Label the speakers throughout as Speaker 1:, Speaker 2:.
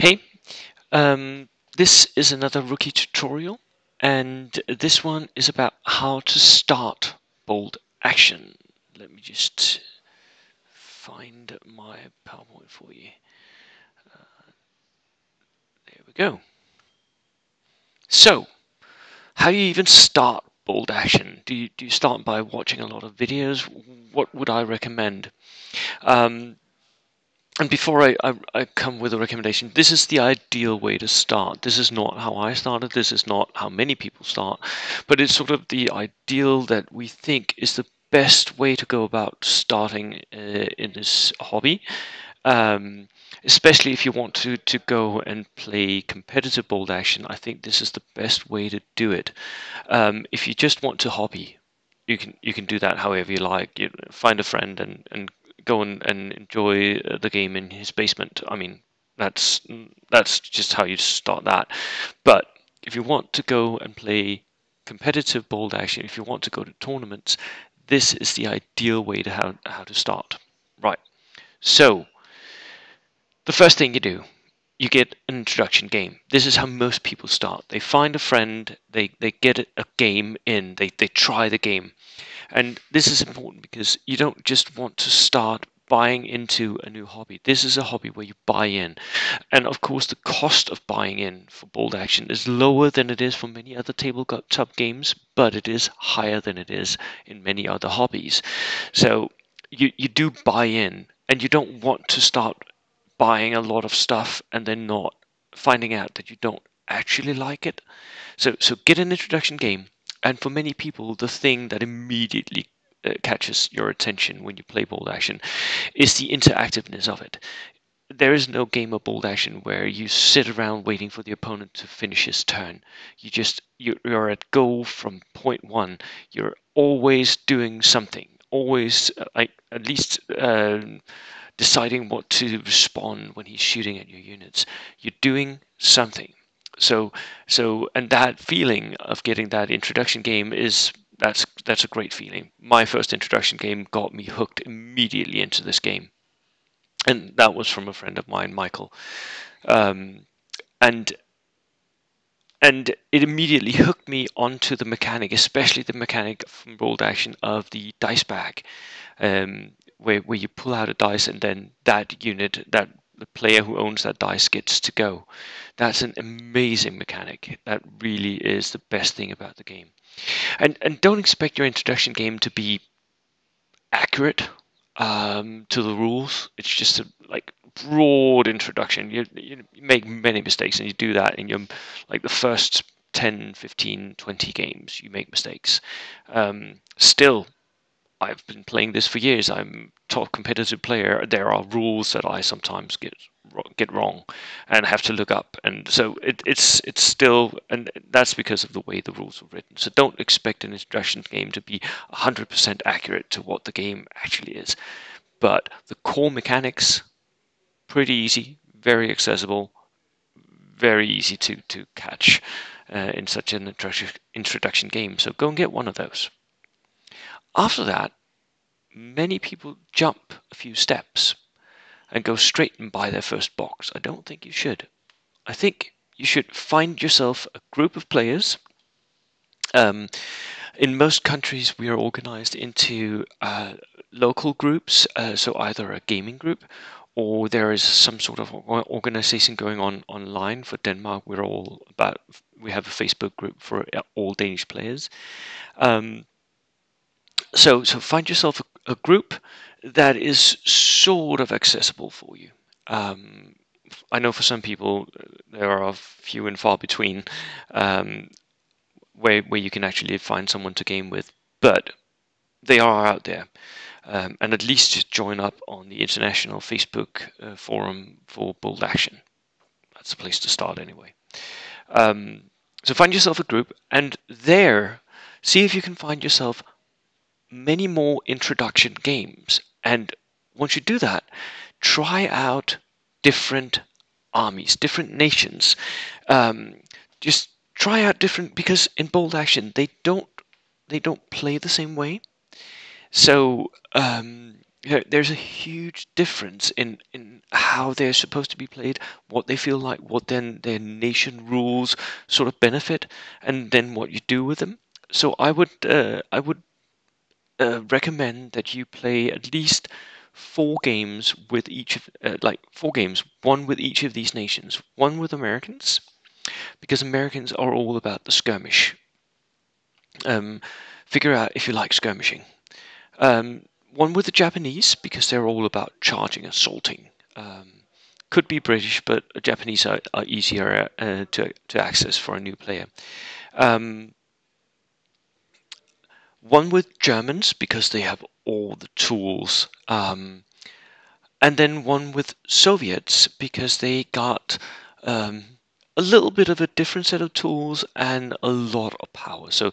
Speaker 1: Hey, um, this is another rookie tutorial, and this one is about how to start bold action. Let me just find my PowerPoint for you. There we go. So, how do you even start bold action? Do you start by watching a lot of videos? What would I recommend? Um, And before I come with a recommendation, this is the ideal way to start. This is not how I started. This is not how many people start. But it's sort of the ideal that we think is the best way to go about starting in this hobby. Um, Especially if you want to go and play competitive bold action, I think this is the best way to do it. If you just want to hobby, you can do that however you like. You find a friend and go and enjoy the game in his basement. I mean, that's just how you start that. But if you want to go and play competitive bold action, if you want to go to tournaments, this is the ideal way to how to start. Right. So the first thing you do, you get an introduction game. This is how most people start. They find a friend, they get a game in, they try the game. And this is important because you don't just want to start buying into a new hobby. This is a hobby where you buy in. And of course, the cost of buying in for bold action is lower than it is for many other tabletop games, but it is higher than it is in many other hobbies. So you do buy in, and you don't want to start buying a lot of stuff and then not finding out that you don't actually like it. So get an introduction game, and for many people, the thing that immediately catches your attention when you play bold action is the interactiveness of it. There is no game of bold action where you sit around waiting for the opponent to finish his turn. You're at go from point one. You're always doing something. Always like at least deciding what to respond when he's shooting at your units. You're doing something. And that feeling of getting that introduction game is that's a great feeling. My first introduction game got me hooked immediately into this game, and that was from a friend of mine, Michael. Um, and and it immediately hooked me onto the mechanic, especially the mechanic from bold action of the dice bag, where you pull out a dice and then that unit, that the player who owns that dice gets to go. That's an amazing mechanic. That really is the best thing about the game. And don't expect your introduction game to be accurate to the rules. It's just a like broad introduction. You make many mistakes, and you do that in your like the first 10, 15, 20 games. You make mistakes. Still, I've been playing this for years. I'm top competitive player. There are rules that I sometimes get wrong and have to look up, and so it's still, and that's because of the way the rules are written. So don't expect an introduction game to be 100% accurate to what the game actually is. But the core mechanics, pretty easy, very accessible, very easy to catch in such an introduction game. So go and get one of those. After that, many people jump a few steps and go straight and buy their first box. I don't think you should. I think you should find yourself a group of players. Um, in most countries, we are organized into local groups, so either a gaming group or there is some sort of organization going on online. For Denmark, we have a Facebook group for all Danish players. Um, so find yourself a group that is sort of accessible for you. Um, I know for some people there are few and far between um, where you can actually find someone to game with, but they are out there. And at least join up on the international Facebook forum for Bold Action. That's the place to start anyway. So find yourself a group, and there, see if you can find yourself many more introduction games. And once you do that, try out different armies, different nations. Just try out different, because in bold action they don't play the same way. So there's a huge difference in how they're supposed to be played, what they feel like, what then their nation rules sort of benefit, and then what you do with them. So I would recommend that you play at least 4 games with each of like 4 games, one with each of these nations, one with Americans, because Americans are all about the skirmish. Um, Figure out if you like skirmishing. Um, One with the Japanese, because they're all about charging, assaulting. Could be British, but Japanese are easier to access for a new player. Um, One with Germans, because they have all the tools. And then one with Soviets, because they got um, a little bit of a different set of tools and a lot of power. So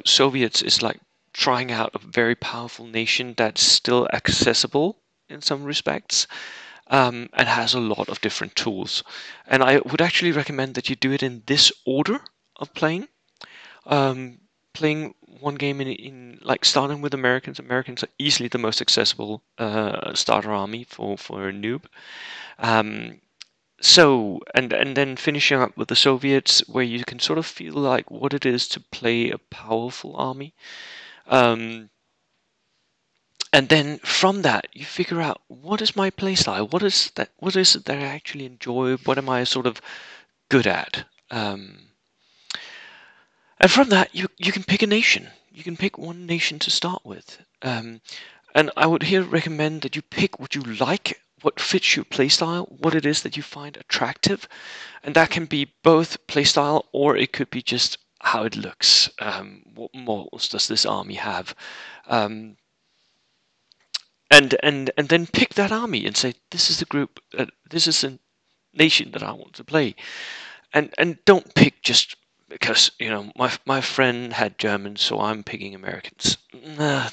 Speaker 1: Soviets is like trying out a very powerful nation that's still accessible in some respects, and has a lot of different tools. And I would actually recommend that you do it in this order of playing. Um, Playing one game in like starting with Americans. Americans are easily the most accessible starter army for a noob. Um, and then finishing up with the Soviets, where you can sort of feel like what it is to play a powerful army. Um, and then from that, you figure out what is my playstyle. What is that? What is it that I actually enjoy? What am I sort of good at? And from that, you can pick a nation. You can pick one nation to start with. And I would here recommend that you pick what you like, what fits your playstyle, what it is that you find attractive. And that can be both playstyle, or it could be just how it looks. What models does this army have? Um, and then pick that army and say, this is the group, this is a nation that I want to play. And don't pick just because my friend had Germans, so I'm picking Americans. Nah,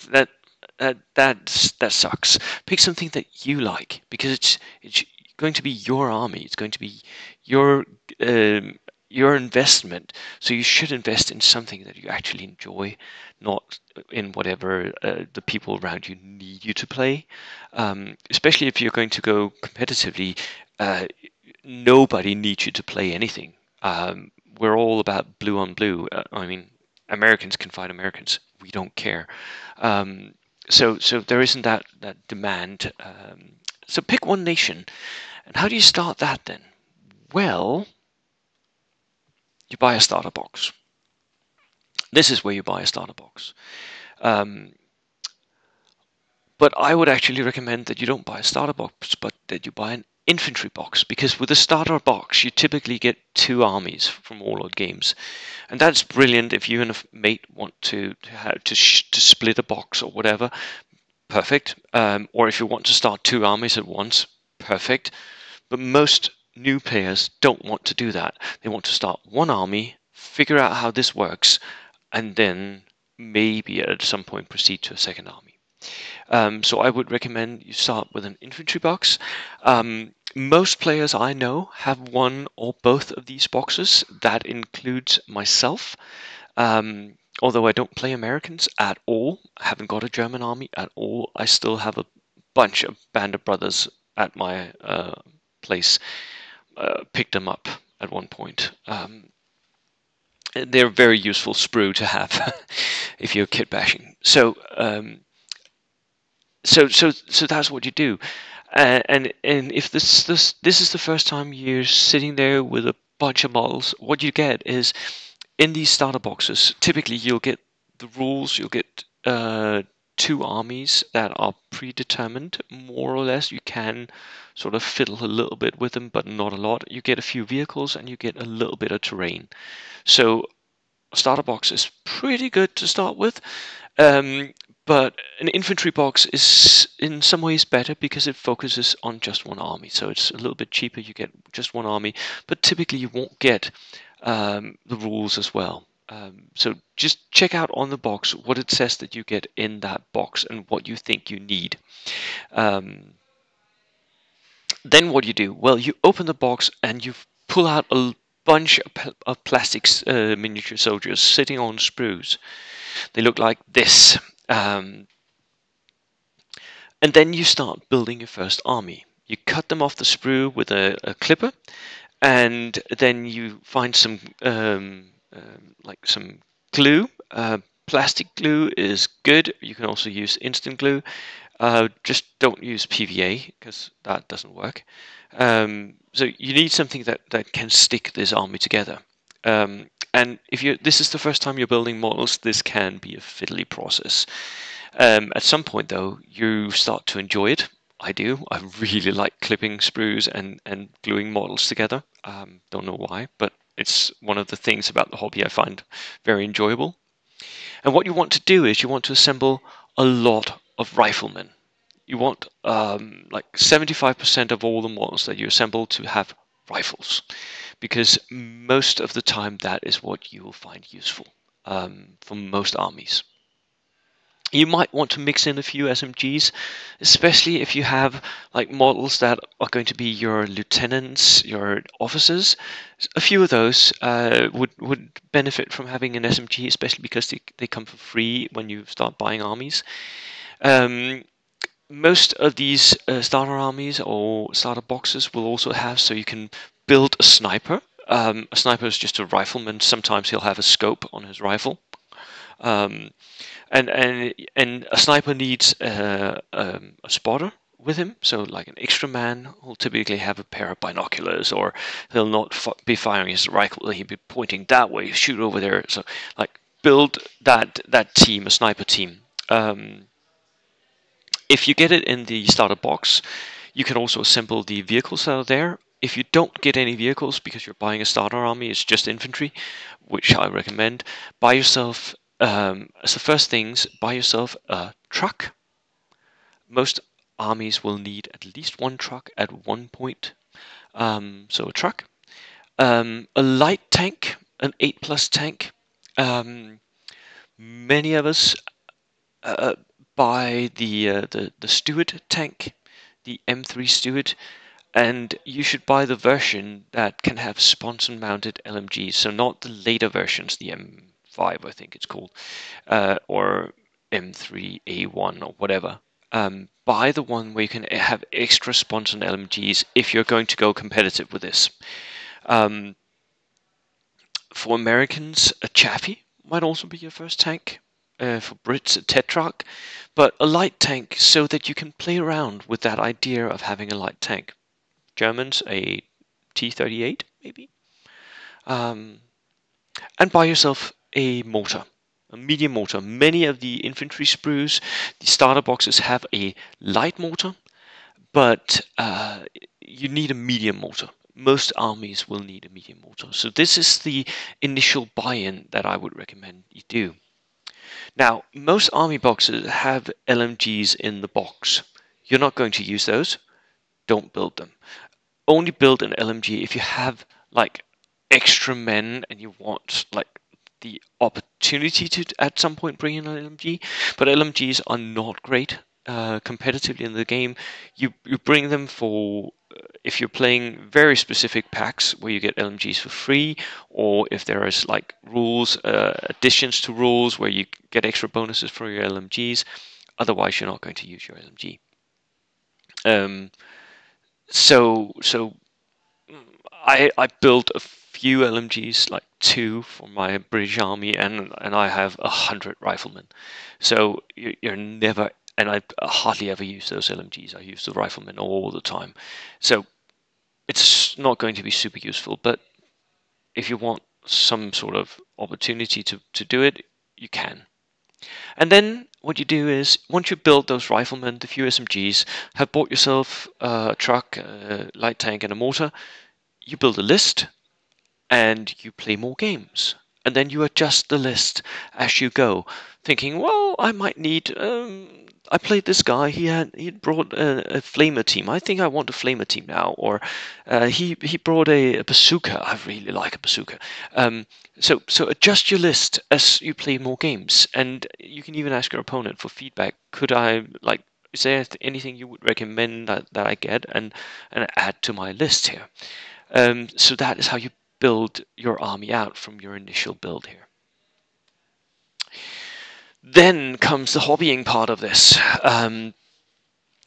Speaker 1: that sucks. Pick something that you like, because it's going to be your army. It's going to be your um, your investment. So you should invest in something that you actually enjoy, not in whatever the people around you need you to play. Especially if you're going to go competitively. Nobody needs you to play anything. We're all about blue on blue. I mean, Americans can fight Americans. We don't care. Um, so there isn't that demand. So pick one nation. And how do you start that then? Well, you buy a starter box. This is where you buy a starter box. Um, But I would actually recommend that you don't buy a starter box, but that you buy an infantry box, because with a starter box you typically get 2 armies from all odd games, and that's brilliant if you and a mate want to split a box or whatever. Perfect. Or if you want to start 2 armies at once, perfect. But most new players don't want to do that. They want to start one army, figure out how this works, and then maybe at some point proceed to a second army. So I would recommend you start with an infantry box. Most players I know have one or both of these boxes. That includes myself. Although I don't play Americans at all, I haven't got a German army at all. I still have a bunch of Band of Brothers at my place. Picked them up at one point. They're a very useful sprue to have if you're kit bashing. So that's what you do, and if this is the first time you're sitting there with a bunch of models, what you get is in these starter boxes. Typically, you'll get the rules. You'll get 2 armies that are predetermined, more or less. You can sort of fiddle a little bit with them, but not a lot. You get a few vehicles, and you get a little bit of terrain. So a starter box is pretty good to start with. Um, but an infantry box is in some ways better because it focuses on just one army. So it's a little bit cheaper. You get just one army, but typically you won't get the rules as well. So just check out on the box what it says that you get in that box and what you think you need. Um, then what you do? Well, you open the box and you pull out a bunch of plastic miniature soldiers sitting on sprues. They look like this. Um, And then you start building your first army. You cut them off the sprue with a clipper, and then you find some like some glue. Plastic glue is good. You can also use instant glue. Just don't use PVA because that doesn't work. So you need something that can stick this army together. And if this is the first time you're building models, this can be a fiddly process. At some point, though, you start to enjoy it. I do. I really like clipping sprues and gluing models together. Don't know why, but it's one of the things about the hobby I find very enjoyable. And what you want to do is you want to assemble a lot of riflemen. You want like 75% of all the models that you assemble to have rifles, because most of the time that is what you will find useful for most armies. You might want to mix in a few SMGs, especially if you have like models that are going to be your lieutenants, your officers. A few of those would benefit from having an SMG, especially because they come for free when you start buying armies. Um, Most of these starter armies or starter boxes will also have, so you can build a sniper. A sniper is just a rifleman. Sometimes he'll have a scope on his rifle. Um, and a sniper needs a spotter with him, so like an extra man will typically have a pair of binoculars, or he'll not be firing his rifle, he'll be pointing that way, shoot over there. So like build that team, a sniper team. If you get it in the starter box, you can also assemble the vehicles that are there. If you don't get any vehicles because you're buying a starter army, it's just infantry, which I recommend. Buy yourself, as the first things, buy yourself a truck. Most armies will need at least one truck at one point. So a truck. A light tank, an 8 plus tank. Many of us uh, buy the Stewart tank, the M3 Stewart, and you should buy the version that can have sponson-mounted LMGs. So not the later versions, the M5 I think it's called, or M3A1 or whatever. Buy the one where you can have extra sponson LMGs if you're going to go competitive with this. Um, for Americans, a Chaffee might also be your first tank. For Brits, a Tetrarch, but a light tank so that you can play around with that idea of having a light tank. Germans, a T-38 maybe, um, and buy yourself a mortar, a medium mortar. Many of the infantry sprues, the starter boxes have a light mortar, but you need a medium mortar. Most armies will need a medium mortar. So this is the initial buy-in that I would recommend you do. Now, most army boxes have LMGs in the box. You're not going to use those. Don't build them. Only build an LMG if you have like extra men and you want like the opportunity to at some point bring in an LMG. But LMGs are not great competitively in the game. You bring them for if you're playing very specific packs where you get LMGs for free, or if there is like rules additions to rules where you get extra bonuses for your LMGs. Otherwise, you're not going to use your LMG. Um, so I built a few LMGs, like 2 for my British Army, and I have 100 riflemen. So you're never, and I hardly ever use those LMGs. I use the riflemen all the time. So it's not going to be super useful, but if you want some sort of opportunity to do it, you can. And then what you do is, once you build those riflemen, the few SMGs, have bought yourself a truck, a light tank, and a mortar, you build a list and you play more games. And then you adjust the list as you go, thinking, well, I might need. I played this guy. He brought a flamer team. I think I want a flamer team now. Or he brought a bazooka. I really like a bazooka. So adjust your list as you play more games, and you can even ask your opponent for feedback. Could I like? Is there anything you would recommend that I get and add to my list here? So that is how you build your army out from your initial build here. Then comes the hobbying part of this.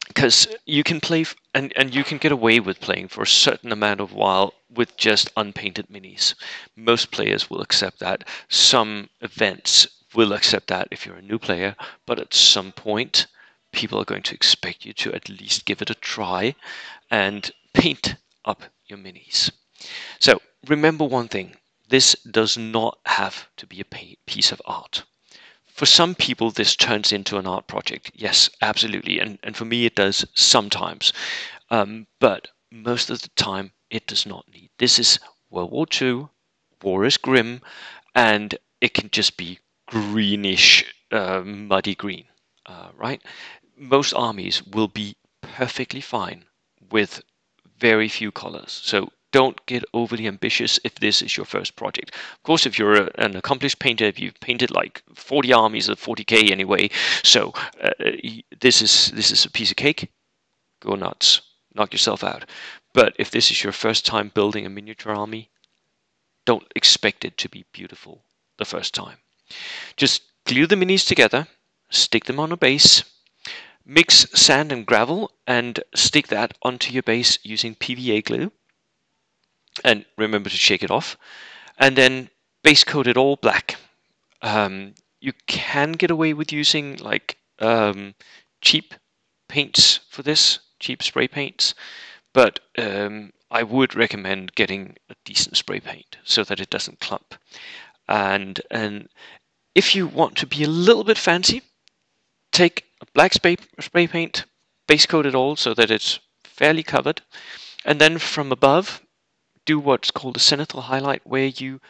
Speaker 1: because you can play and you can get away with playing for a certain amount of while with just unpainted minis. Most players will accept that. Some events will accept that if you're a new player, but at some point people are going to expect you to at least give it a try and paint up your minis. So remember one thing: this does not have to be a piece of art. For some people, this turns into an art project. Yes, absolutely. And for me, it does sometimes. But most of the time, it does not need. This is World War II, war is grim, and it can just be greenish, muddy green, right? Most armies will be perfectly fine with very few colors. So don't get overly ambitious if this is your first project. Of course, if you're an accomplished painter, if you've painted like 40 armies at 40k anyway, so this is a piece of cake. Go nuts, knock yourself out. But if this is your first time building a miniature army, don't expect it to be beautiful the first time. Just glue the minis together, stick them on a base, mix sand and gravel, and stick that onto your base using PVA glue. And remember to shake it off. And then base coat it all black. You can get away with using like cheap paints for this, cheap spray paints, but I would recommend getting a decent spray paint so that it doesn't clump. And if you want to be a little bit fancy, take a black spray paint, base coat it all so that it's fairly covered, and then from above do what's called a zenithal highlight, where you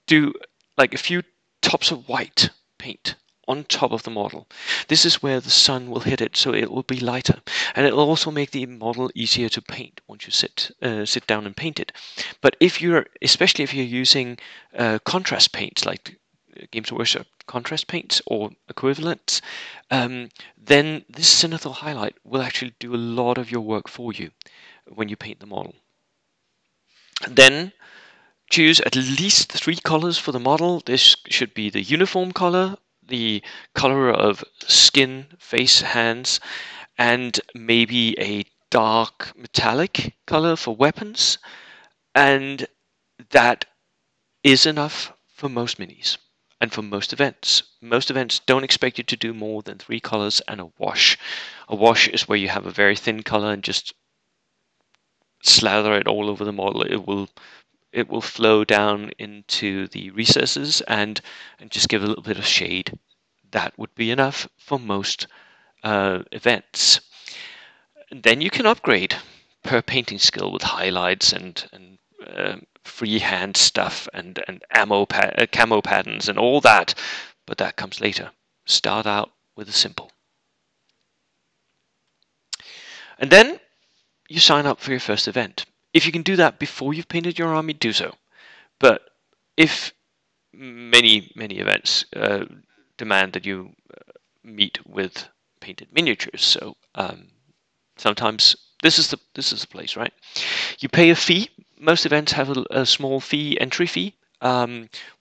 Speaker 1: do like a few tops of white paint on top of the model. This is where the sun will hit it, so it will be lighter, and it will also make the model easier to paint once you sit down and paint it. But especially if you're using contrast paints like Games Workshop contrast paints or equivalents, then this zenithal highlight will actually do a lot of your work for you when you paint the model. Then choose at least 3 colors for the model. This should be the uniform color, the color of skin, face, hands, and maybe a dark metallic color for weapons. And that is enough for most minis and for most events. Most events don't expect you to do more than 3 colors and a wash. A wash is where you have a very thin color and just slather it all over the model. It will flow down into the recesses and just give a little bit of shade. That would be enough for most events. And then you can upgrade per painting skill with highlights and freehand stuff and camo patterns and all that, but that comes later. Start out with a simple. And then you sign up for your first event. If you can do that before you've painted your army, do so. But if many events demand that you meet with painted miniatures, so sometimes this is the place, right? You pay a fee. Most events have a small fee, entry fee,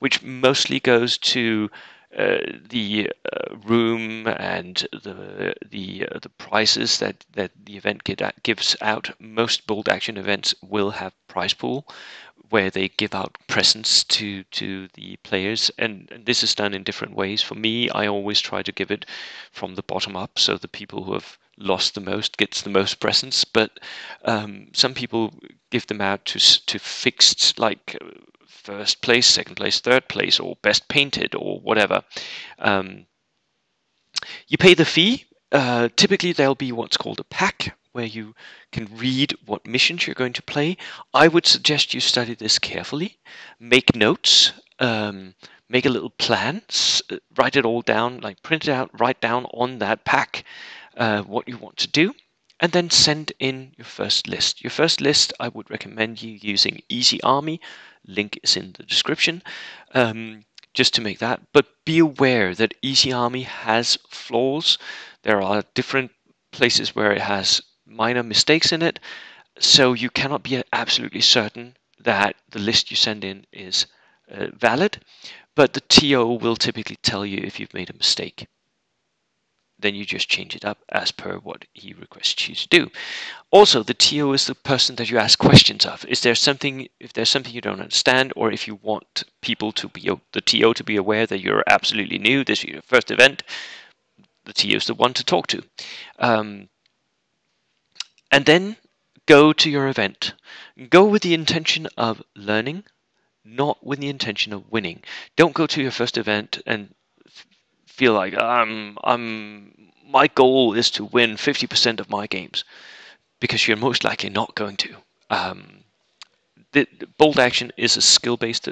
Speaker 1: which mostly goes to the room and the prizes that the event gives out. Most bold action events will have prize pool where they give out presents to the players, and this is done in different ways. For me, I always try to give it from the bottom up, so the people who have lost the most gets the most presents. But some people give them out to fixed, like first place, second place, third place, or best painted, or whatever. You pay the fee. Typically, there'll be what's called a pack, where you can read what missions you're going to play. I would suggest you study this carefully, make notes, make a little plan, write it all down, like print it out, write down on that pack what you want to do, and then send in your first list. Your first list, I would recommend you using Easy Army. Link is in the description. Just to make that, but be aware that Easy Army has flaws. There are different places where it has minor mistakes in it, so you cannot be absolutely certain that the list you send in is valid, but the TO will typically tell you if you've made a mistake. then you just change it up as per what he requests you to do. Also, the TO is the person that you ask questions of. If there's something you don't understand, or if you want people to be the TO to be aware that you're absolutely new, this is your first event, the TO is the one to talk to. And then go to your event. Go with the intention of learning, not with the intention of winning. Don't go to your first event and feel like my goal is to win 50% of my games, because you're most likely not going to. The bolt action is a skill-based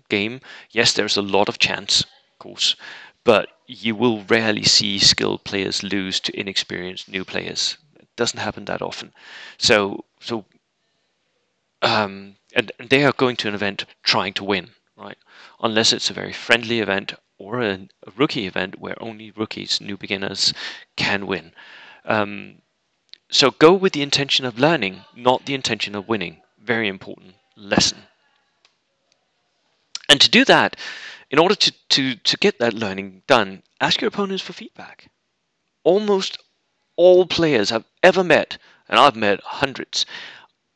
Speaker 1: game. Yes, there's a lot of chance, of course, but you will rarely see skilled players lose to inexperienced new players. It doesn't happen that often. And they are going to an event trying to win, right? Unless it's a very friendly event or a rookie event where only rookies, new beginners, can win. So go with the intention of learning, not the intention of winning. Very important lesson. And to do that, in order to get that learning done, ask your opponents for feedback. Almost all players I've ever met, and I've met hundreds,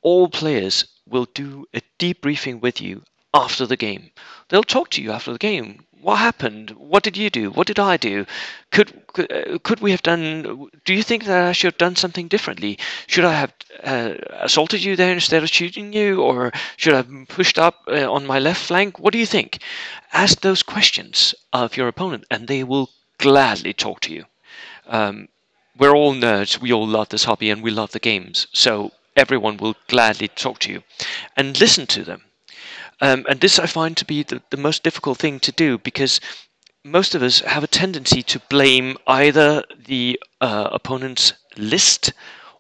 Speaker 1: all players will do a debriefing with you after the game. They'll talk to you after the game. What happened? What did you do? What did I do? Could we have done? Do you think that I should have done something differently? Should I have assaulted you there instead of shooting you, or should I have pushed up on my left flank? What do you think? Ask those questions of your opponent, and they will gladly talk to you. We're all nerds. We all love this hobby, and we love the games. So everyone will gladly talk to you and listen to them. And this I find to be the most difficult thing to do, because most of us have a tendency to blame either the opponent's list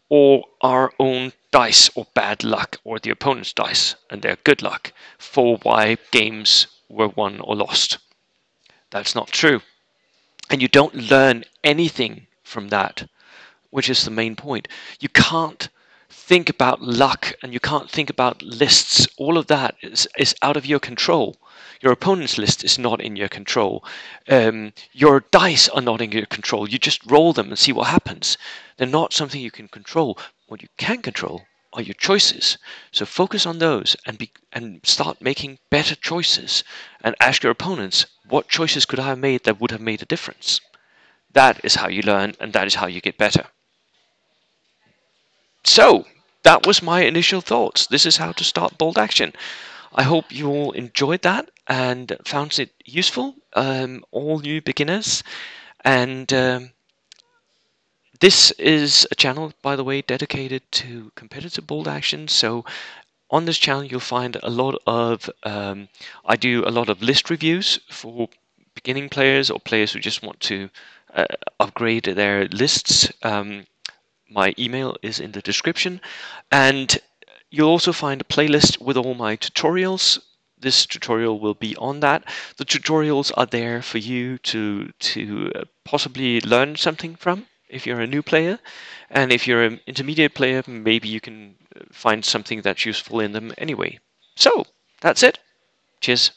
Speaker 1: or our own dice or bad luck, or the opponent's dice and their good luck, for why games were won or lost. That's not true. And you don't learn anything from that, which is the main point. You can't think about luck, and you can't think about lists. All of that is out of your control. Your opponent's list is not in your control. Your dice are not in your control. You just roll them and see what happens. They're not something you can control. What you can control are your choices. So focus on those and start making better choices. And ask your opponents, what choices could I have made that would have made a difference? That is how you learn, and that is how you get better. So, that was my initial thoughts. This is how to start bolt action. I hope you all enjoyed that and found it useful, all new beginners. And this is a channel, by the way, dedicated to competitive bolt action. So on this channel, you'll find a lot of, I do a lot of list reviews for beginning players or players who just want to upgrade their lists. My email is in the description, and you'll also find a playlist with all my tutorials. This tutorial will be on that. The tutorials are there for you to possibly learn something from if you're a new player, and if you're an intermediate player, maybe you can find something that's useful in them anyway. So that's it. Cheers.